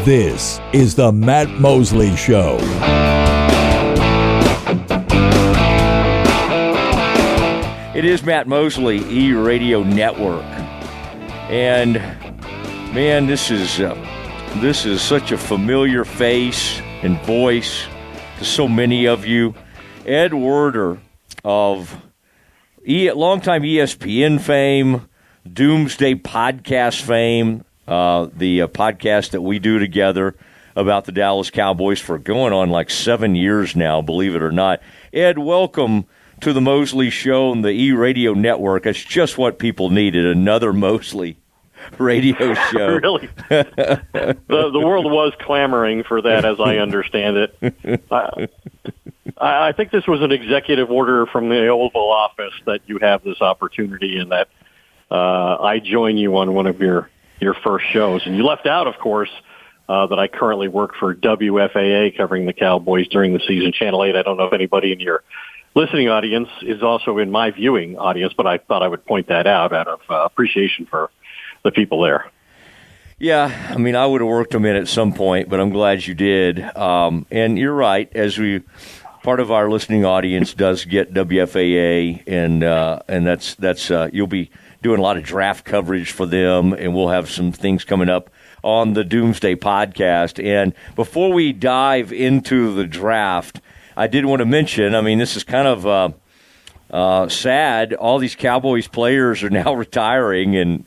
This is the Matt Mosley Show. It is Matt Mosley, E-Radio Network. And, man, this is such a familiar face and voice to so many of you. Ed Werder of longtime ESPN fame, Doomsday Podcast fame, the podcast that we do together about the Dallas Cowboys for going on like 7 years now, believe it or not. Ed, welcome to the Mosley Show and the E-Radio Network. It's just what people needed, another Mosley radio show. Really? The world was clamoring for that, as I understand it. I think this was an executive order from the Oval Office that you have this opportunity and that I join you on one of your first shows. And you left out, of course, that I currently work for WFAA covering the Cowboys during the season, Channel 8. I don't know if anybody in your listening audience is also in my viewing audience, but I thought I would point that out of appreciation for the people there. Yeah, I mean, I would have worked them in at some point, but I'm glad you did. And you're right, part of our listening audience does get WFAA, and that's you'll be doing a lot of draft coverage for them, and we'll have some things coming up on the Doomsday Podcast. And before we dive into the draft, I did want to mention, I mean, this is kind of sad. All these Cowboys players are now retiring, and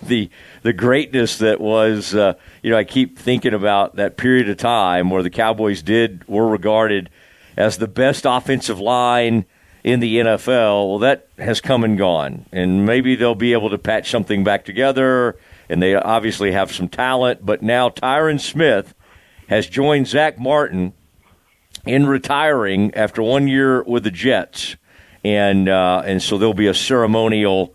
the greatness that was, I keep thinking about that period of time where the Cowboys were regarded as the best offensive line in the NFL. Well, that has come and gone, and maybe they'll be able to patch something back together, and they obviously have some talent. But now Tyron Smith has joined Zach Martin in retiring after 1 year with the Jets, and so there'll be a ceremonial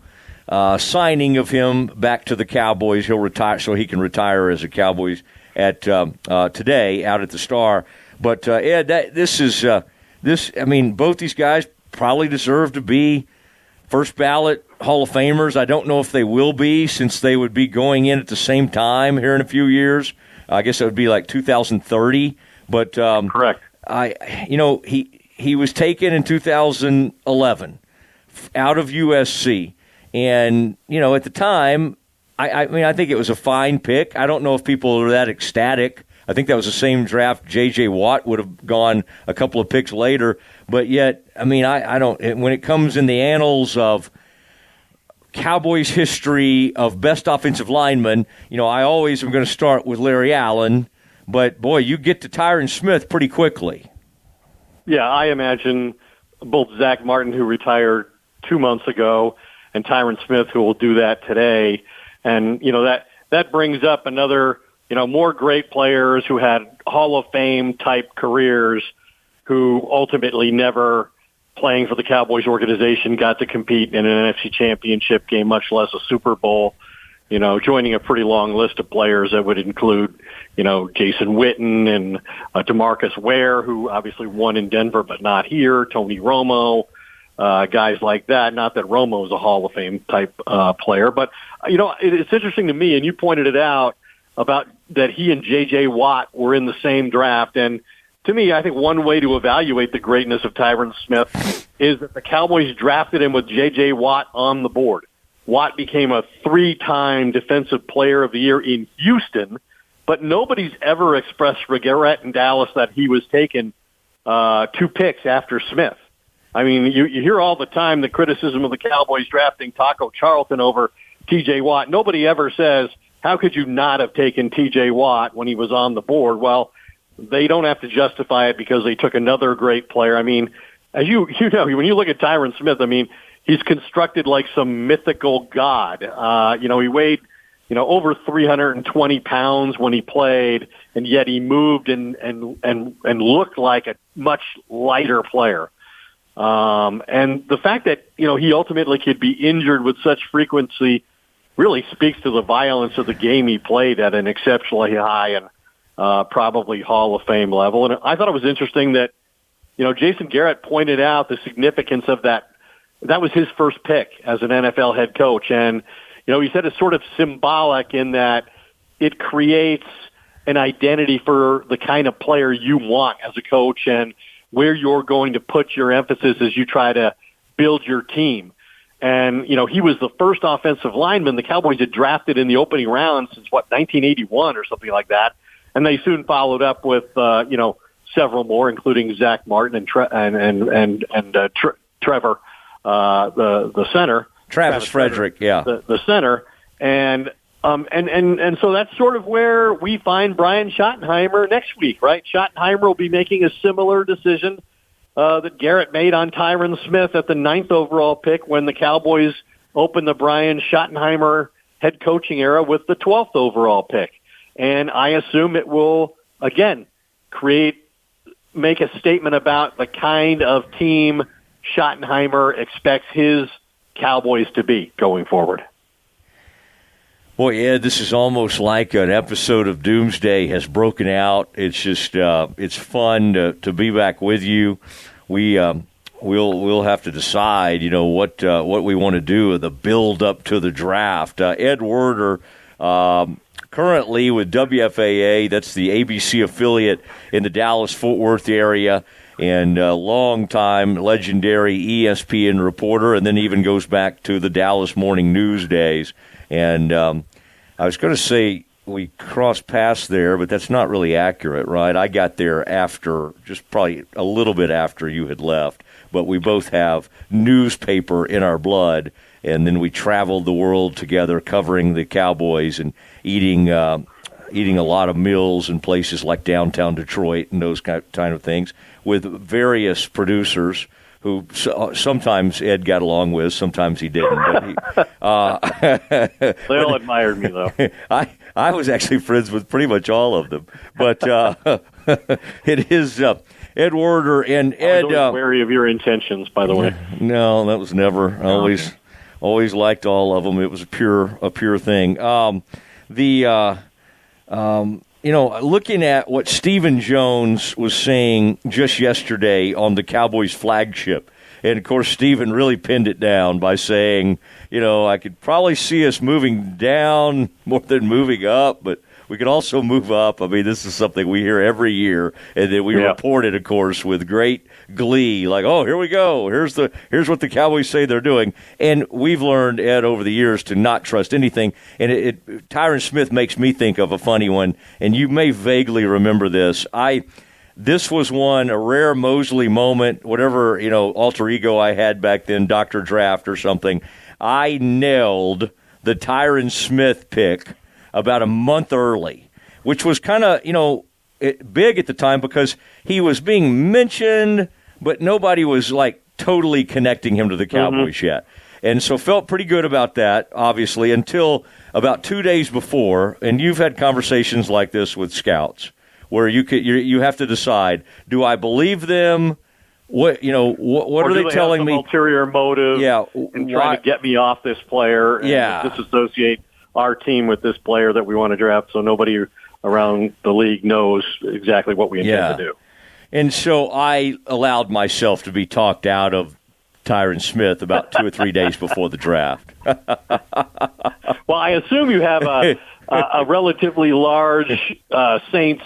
signing of him back to the Cowboys. He'll retire, so he can retire as a Cowboys at today out at the Star. But Ed, I mean, both these guys probably deserve to be first ballot Hall of Famers. I don't know if they will be, since they would be going in at the same time here in a few years. I guess it would be like 2030. But correct. He was taken in 2011 out of USC. And, at the time, I think it was a fine pick. I don't know if people are that ecstatic. I think that was the same draft J.J. Watt would have gone a couple of picks later. But yet, I mean, I don't – when it comes in the annals of Cowboys history of best offensive linemen, I always am going to start with Larry Allen. But, boy, you get to Tyron Smith pretty quickly. Yeah, I imagine both Zach Martin, who retired 2 months ago, and Tyron Smith, who will do that today. And, that brings up another, more great players who had Hall of Fame type careers who ultimately never, playing for the Cowboys organization, got to compete in an NFC Championship game, much less a Super Bowl. Joining a pretty long list of players that would include, Jason Witten and DeMarcus Ware, who obviously won in Denver but not here, Tony Romo, guys like that. Not that Romo is a Hall of Fame type player, but, it's interesting to me, and you pointed it out, about that he and J.J. Watt were in the same draft. And to me, I think one way to evaluate the greatness of Tyron Smith is that the Cowboys drafted him with J.J. Watt on the board. Watt became a 3-time Defensive Player of the Year in Houston, but nobody's ever expressed regret in Dallas that he was taken 2 picks after Smith. I mean, you hear all the time the criticism of the Cowboys drafting Taco Charlton over T.J. Watt. Nobody ever says, how could you not have taken T.J. Watt when he was on the board? Well, they don't have to justify it because they took another great player. I mean, as you know, when you look at Tyron Smith, I mean, he's constructed like some mythical god. He weighed, over 320 pounds when he played, and yet he moved and looked like a much lighter player. And the fact that, he ultimately could be injured with such frequency really speaks to the violence of the game he played at an exceptionally high and probably Hall of Fame level. And I thought it was interesting that, Jason Garrett pointed out the significance of that. That was his first pick as an NFL head coach. And, he said it's sort of symbolic in that it creates an identity for the kind of player you want as a coach and where you're going to put your emphasis as you try to build your team. And, he was the first offensive lineman the Cowboys had drafted in the opening round since, 1981 or something like that. And they soon followed up with, several more, including Zach Martin and Trevor, the center. Travis Frederick, yeah. The center. And so that's sort of where we find Brian Schottenheimer next week, right? Schottenheimer will be making a similar decision that Garrett made on Tyron Smith at the 9th overall pick when the Cowboys opened the Brian Schottenheimer head coaching era with the 12th overall pick. And I assume it will, again, make a statement about the kind of team Schottenheimer expects his Cowboys to be going forward. Boy, Ed, this is almost like an episode of Doomsday has broken out. It's just it's fun to be back with you. We'll have to decide, what we want to do with the build up to the draft. Ed Werder, currently with WFAA, that's the ABC affiliate in the Dallas-Fort Worth area, and long-time legendary ESPN reporter, and then even goes back to the Dallas Morning News days. And I was going to say we crossed paths there, but that's not really accurate, right? I got there after, just probably a little bit after you had left, but we both have newspaper in our blood, and then we traveled the world together covering the Cowboys and eating a lot of meals in places like downtown Detroit and those kind of things with various producers who sometimes Ed got along with, sometimes he didn't. But they all admired me, though. I was actually friends with pretty much all of them. But it is Ed Werder and Ed. I was wary of your intentions, by the way. No, that was never. I always liked all of them. It was a pure thing. Looking at what Stephen Jones was saying just yesterday on the Cowboys flagship, and of course Stephen really pinned it down by saying, I could probably see us moving down more than moving up, but we could also move up. I mean, this is something we hear every year, and then we report it, of course, with great glee, like, oh, here we go. Here's what the Cowboys say they're doing. And we've learned, Ed, over the years to not trust anything. And Tyron Smith makes me think of a funny one, and you may vaguely remember this. This was a rare Mosley moment, whatever, alter ego I had back then, Dr. Draft or something. I nailed the Tyron Smith pick about a month early, which was kind of, big at the time because he was being mentioned, but nobody was like totally connecting him to the Cowboys yet. And so felt pretty good about that, obviously, until about 2 days before. And you've had conversations like this with scouts where you have to decide, do I believe them? What are they telling me? Ulterior motive in trying to get me off this player and disassociate our team with this player that we want to draft so nobody around the league knows exactly what we intend to do. And so I allowed myself to be talked out of Tyron Smith about 2 or 3 days before the draft. Well, I assume you have a relatively large Saints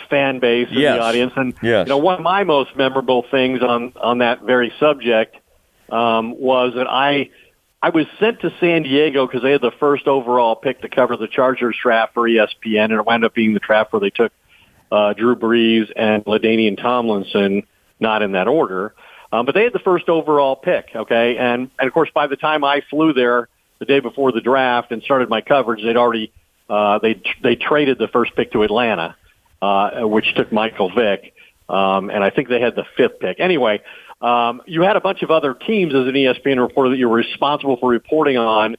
fan base in the audience. And one of my most memorable things on that very subject was that I was sent to San Diego because they had the first overall pick to cover the Chargers draft for ESPN, and it wound up being the draft where they took Drew Brees and LaDainian Tomlinson, not in that order. But they had the first overall pick, okay? And of course, by the time I flew there the day before the draft and started my coverage, they'd already they traded the first pick to Atlanta, which took Michael Vick, and I think they had the 5th pick. Anyway, you had a bunch of other teams as an ESPN reporter that you were responsible for reporting on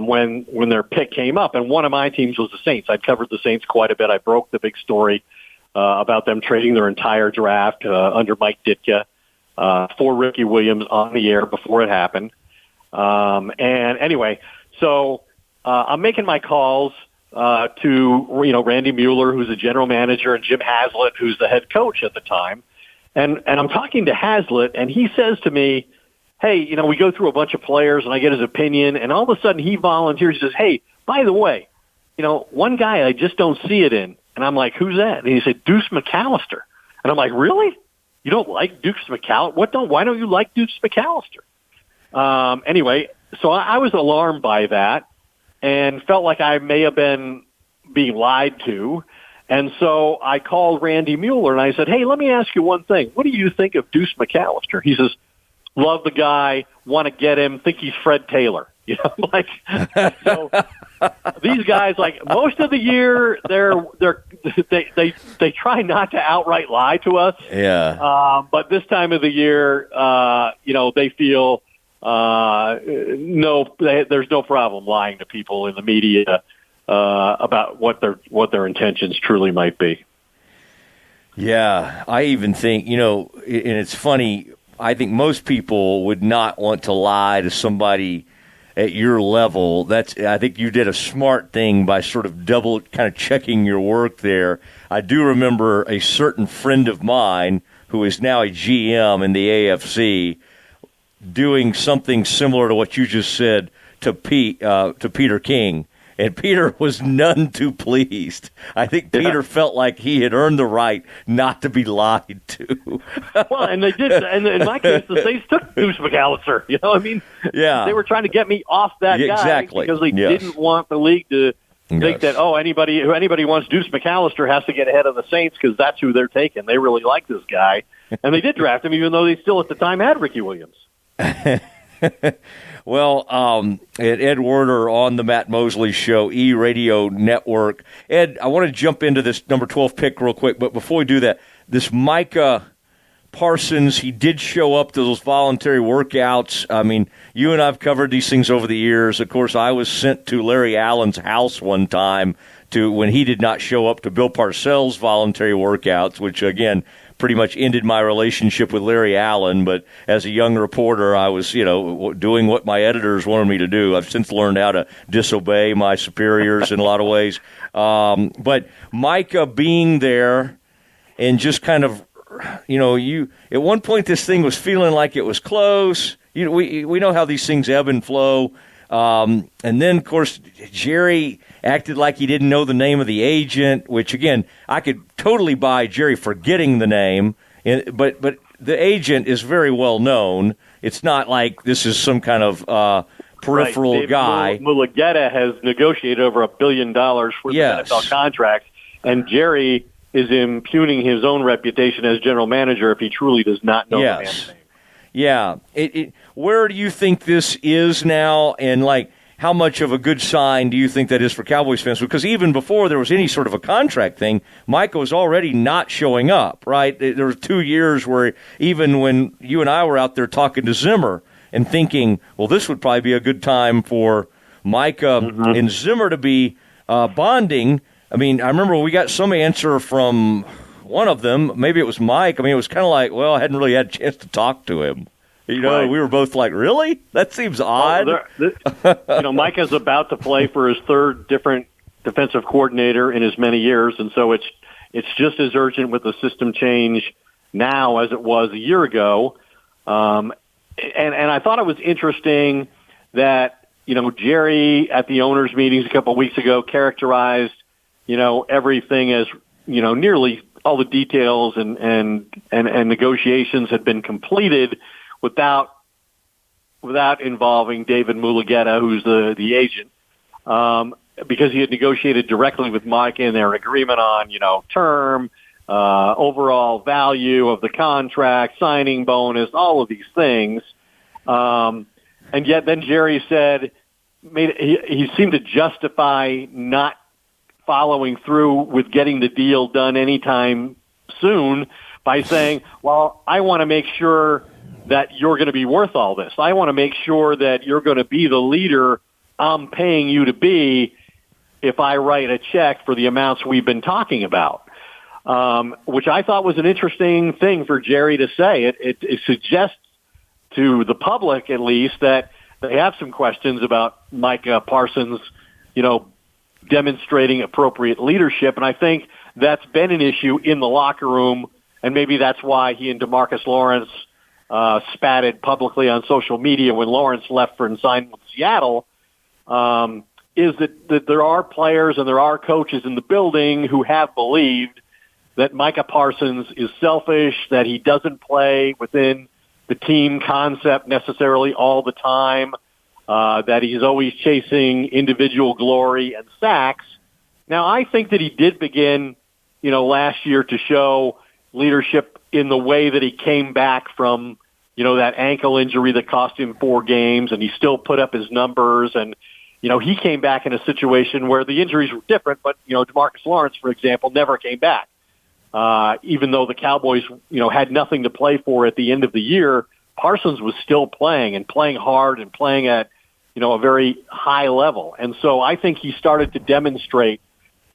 when their pick came up, and one of my teams was the Saints. I'd covered the Saints quite a bit. I broke the big story about them trading their entire draft under Mike Ditka for Ricky Williams on the air before it happened. And anyway, so I'm making my calls to Randy Mueller, who's the general manager, and Jim Haslett, who's the head coach at the time. And I'm talking to Haslett, and he says to me, hey, we go through a bunch of players, and I get his opinion, and all of a sudden he volunteers. He says, hey, by the way, one guy I just don't see it in. And I'm like, who's that? And he said, Deuce McAllister. And I'm like, really? You don't like Deuce McAllister? Why don't you like Deuce McAllister? Anyway, so I was alarmed by that and felt like I may have been being lied to. And so I called Randy Mueller and I said, hey, let me ask you one thing. What do you think of Deuce McAllister? He says, love the guy, want to get him, think he's Fred Taylor. Like, so these guys, like most of the year, they try not to outright lie to us. Yeah. But this time of the year, they feel there's no problem lying to people in the media about what their intentions truly might be. Yeah, I even think, and it's funny, I think most people would not want to lie to somebody at your level. I think you did a smart thing by sort of double kind of checking your work there. I do remember a certain friend of mine who is now a GM in the AFC doing something similar to what you just said to Peter King. And Peter was none too pleased. I think Peter felt like he had earned the right not to be lied to. Well, and they did. And in my case, the Saints took Deuce McAllister. Yeah. They were trying to get me off that guy exactly. because they didn't want the league to think that anybody who wants Deuce McAllister has to get ahead of the Saints because that's who they're taking. They really like this guy, and they did draft him, even though they still at the time had Ricky Williams. Well, Ed Werder on the Matt Mosley Show, E-Radio Network. Ed, I want to jump into this number 12 pick real quick, but before we do that, this Micah Parsons, he did show up to those voluntary workouts. I mean, you and I have covered these things over the years. Of course, I was sent to Larry Allen's house one time when he did not show up to Bill Parcells' voluntary workouts, which, again, pretty much ended my relationship with Larry Allen. But as a young reporter, I was, doing what my editors wanted me to do. I've since learned how to disobey my superiors in a lot of ways. But Micah being there and just kind of, you at one point this thing was feeling like it was close. We know how these things ebb and flow. And then, of course, Jerry acted like he didn't know the name of the agent, which, again, I could totally buy Jerry forgetting the name. But the agent is very well known. It's not like this is some kind of peripheral right. guy. Mulugeta has negotiated over $1 billion worth of NFL contracts, and Jerry is impugning his own reputation as general manager if he truly does not know the man's name. Yeah. Where do you think this is now, and how much of a good sign do you think that is for Cowboys fans? Because even before there was any sort of a contract thing, Micah was already not showing up, right? There were 2 years where even when you and I were out there talking to Zimmer and thinking, well, this would probably be a good time for Micah and Zimmer to be bonding. I mean, I remember we got some answer from one of them. Maybe it was Mike. I mean, it was kind of like, well, I hadn't really had a chance to talk to him. Right. We were both like, really? That seems odd. Micah's about to play for his third different defensive coordinator in as many years, and so it's just as urgent with the system change now as it was a year ago. And I thought it was interesting that, Jerry at the owners' meetings a couple of weeks ago characterized, everything as, nearly all the details and negotiations had been completed without involving David Mulugeta, who's the agent, because he had negotiated directly with Mike in their agreement on, term, overall value of the contract, signing bonus, all of these things. And yet then Jerry said, he seemed to justify not following through with getting the deal done anytime soon by saying, well, I want to make sure that you're going to be worth all this. I want to make sure that you're going to be the leader I'm paying you to be if I write a check for the amounts we've been talking about, which I thought was an interesting thing for Jerry to say. It suggests to the public, at least, that they have some questions about Micah Parsons, demonstrating appropriate leadership. And I think that's been an issue in the locker room, and maybe that's why he and DeMarcus Lawrence spatted publicly on social media when Lawrence left and signed with Seattle. is that there are players and there are coaches in the building who have believed that Micah Parsons is selfish, that he doesn't play within the team concept necessarily all the time, that he's always chasing individual glory and sacks. Now, I think that he did begin, last year to show leadership in the way that he came back from, that ankle injury that cost him 4 games, and he still put up his numbers. And, he came back in a situation where the injuries were different, but, DeMarcus Lawrence, for example, never came back. Even though the Cowboys, had nothing to play for at the end of the year, Parsons was still playing and playing hard and playing at, a very high level. And so I think he started to demonstrate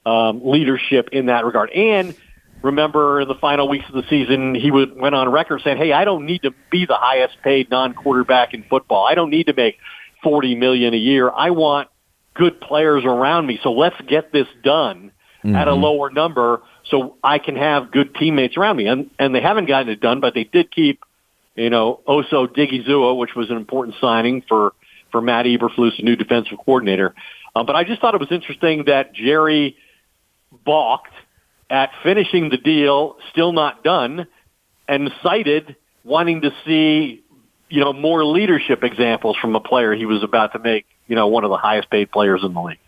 leadership in that regard. And remember, in the final weeks of the season, he went on record saying, hey, I don't need to be the highest paid non-quarterback in football. I don't need to make $40 million a year. I want good players around me. So let's get this done at a lower number so I can have good teammates around me. And they haven't gotten it done, but they did keep, Oso Digizua, which was an important signing for Matt Eberflus, the new defensive coordinator. But I just thought it was interesting that Jerry balked at finishing the deal, still not done, and cited wanting to see, more leadership examples from a player he was about to make, one of the highest paid players in the league.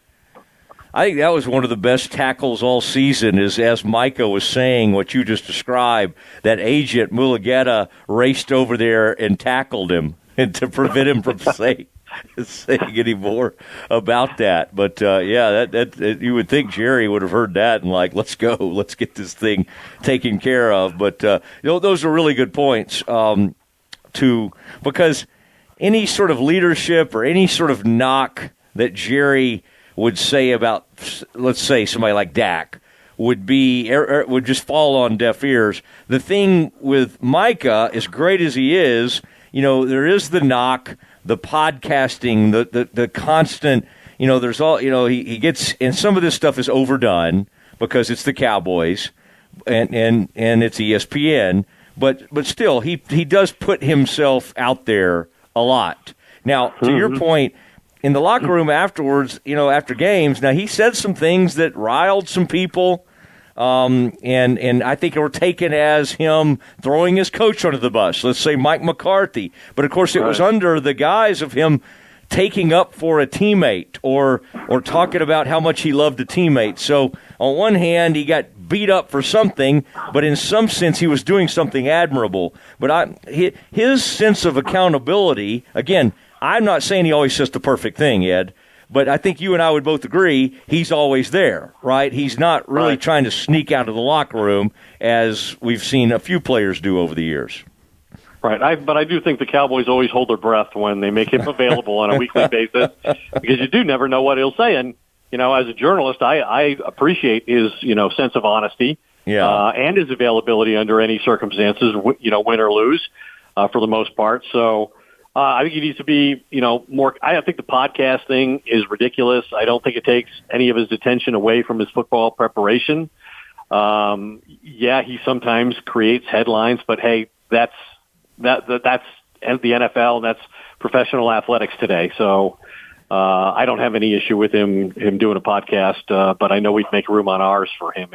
I think that was one of the best tackles all season, is as Micah was saying what you just described, that agent Mulugeta raced over there and tackled him and to prevent him from saying any more about that. But, that you would think Jerry would have heard that and let's go, let's get this thing taken care of. But, those are really good points because any sort of leadership or any sort of knock that Jerry would say about, let's say, somebody like Dak would just fall on deaf ears. The thing with Micah, as great as he is, there is the knock, the podcasting, the constant, there's all, he gets, and some of this stuff is overdone because it's the Cowboys and it's ESPN, but still, he does put himself out there a lot. Now, to your point, in the locker room afterwards, after games, now he said some things that riled some people, and I think it were taken as him throwing his coach under the bus. Let's say Mike McCarthy, but of course it was under the guise of him taking up for a teammate or talking about how much he loved a teammate. So on one hand, he got beat up for something, but in some sense he was doing something admirable. But his sense of accountability, again, I'm not saying he always says the perfect thing, Ed, but I think you and I would both agree he's always there, right? He's not really trying to sneak out of the locker room as we've seen a few players do over the years. Right, but I do think the Cowboys always hold their breath when they make him available on a weekly basis because you do never know what he'll say. And, as a journalist, I appreciate his, sense of honesty and his availability under any circumstances, win or lose for the most part. So, I think he needs to be, more. I think the podcast thing is ridiculous. I don't think it takes any of his attention away from his football preparation. He sometimes creates headlines, but hey, that's the NFL and that's professional athletics today. So I don't have any issue with him doing a podcast, but I know we'd make room on ours for him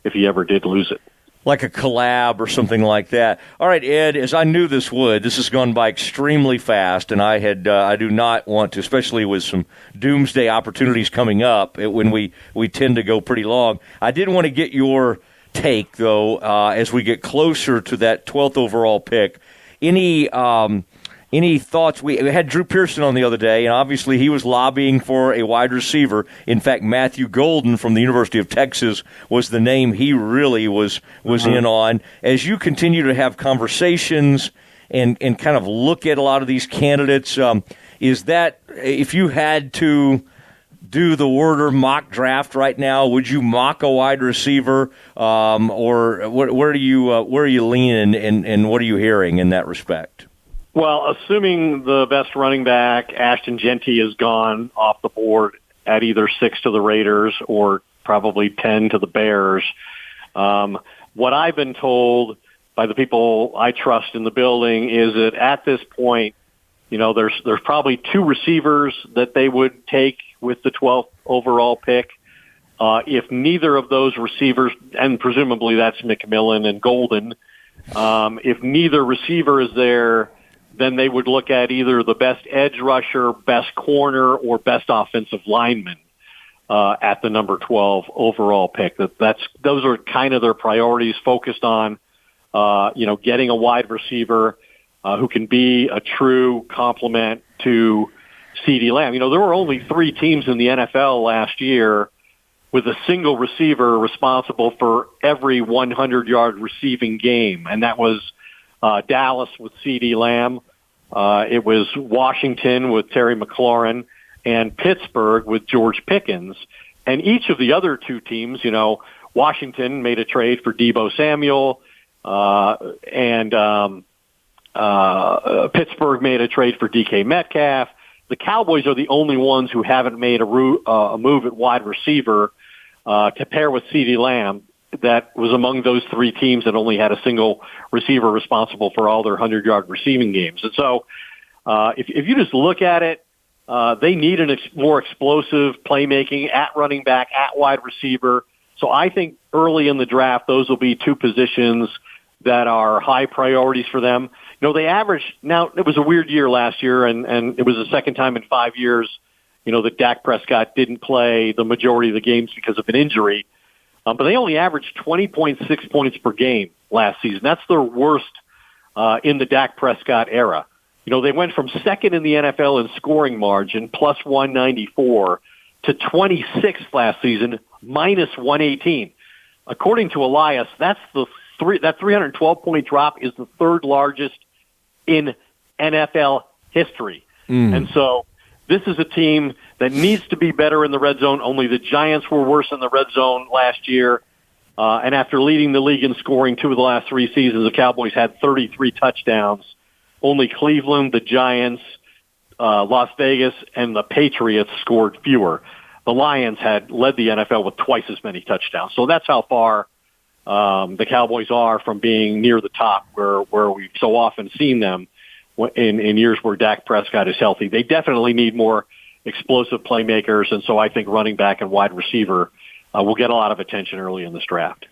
if he ever did lose it. Like a collab or something like that. All right, Ed, as I knew this would, this has gone by extremely fast, and I do not want to, especially with some doomsday opportunities coming up when we tend to go pretty long. I did want to get your take, though, as we get closer to that 12th overall pick. Any thoughts? We had Drew Pearson on the other day, and obviously he was lobbying for a wide receiver. In fact, Matthew Golden from the University of Texas was the name he really was in on. As you continue to have conversations and kind of look at a lot of these candidates, is that if you had to do the Werder mock draft right now, would you mock a wide receiver, or where are you leaning, and what are you hearing in that respect? Well, assuming the best running back, Ashton Genty, is gone off the board at either 6 to the Raiders or probably 10 to the Bears, what I've been told by the people I trust in the building is that at this point, there's probably 2 receivers that they would take with the 12th overall pick. If neither of those receivers, and presumably that's McMillan and Golden, if neither receiver is there, then they would look at either the best edge rusher, best corner, or best offensive lineman at the number 12 overall pick. Those are kind of their priorities, focused on getting a wide receiver who can be a true complement to CeeDee Lamb. There were only 3 teams in the NFL last year with a single receiver responsible for every 100-yard receiving game, and that was Dallas with CeeDee Lamb. It was Washington with Terry McLaurin, and Pittsburgh with George Pickens. And each of the other 2 teams, Washington made a trade for Deebo Samuel, and Pittsburgh made a trade for DK Metcalf. The Cowboys are the only ones who haven't made a move at wide receiver to pair with CeeDee Lamb. That was among those 3 teams that only had a single receiver responsible for all their 100-yard receiving games. And so if you just look at it, they need more explosive playmaking at running back, at wide receiver. So I think early in the draft, those will be 2 positions that are high priorities for them. They averaged, now it was a weird year last year, and it was the second time in 5 years, that Dak Prescott didn't play the majority of the games because of an injury. But they only averaged 20.6 points per game last season. That's their worst in the Dak Prescott era. They went from second in the NFL in scoring margin, plus 194, to 26th last season, minus 118. According to Elias, that 312-point drop is the 3rd largest in NFL history. And so this is a team that needs to be better in the red zone. Only the Giants were worse in the red zone last year. And after leading the league in scoring 2 of the last 3 seasons, the Cowboys had 33 touchdowns. Only Cleveland, the Giants, Las Vegas, and the Patriots scored fewer. The Lions had led the NFL with twice as many touchdowns. So that's how far the Cowboys are from being near the top where we've so often seen them in years where Dak Prescott is healthy. They definitely need more explosive playmakers, and so I think running back and wide receiver will get a lot of attention early in this draft.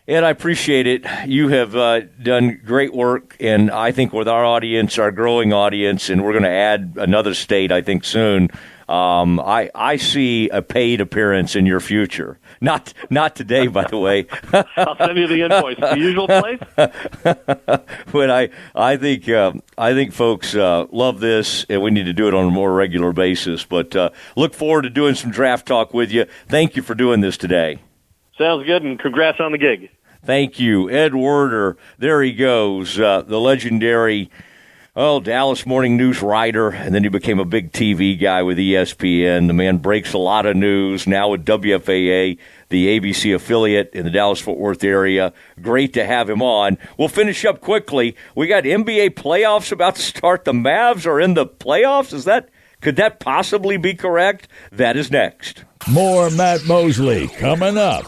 Ed, I appreciate it. You have done great work, and I think with our audience, our growing audience, and we're going to add another state, I think, soon, I see a paid appearance in your future. Not today, by the way. I'll send you the invoice. The usual place? But I think folks love this, and we need to do it on a more regular basis. But look forward to doing some draft talk with you. Thank you for doing this today. Sounds good, and congrats on the gig. Thank you. Ed Werder, there he goes, the legendary Dallas Morning News writer, and then he became a big TV guy with ESPN. The man breaks a lot of news, now with WFAA, the ABC affiliate in the Dallas-Fort Worth area. Great to have him on. We'll finish up quickly. We got NBA playoffs about to start. The Mavs are in the playoffs. Could that possibly be correct? That is next. More Matt Mosley coming up.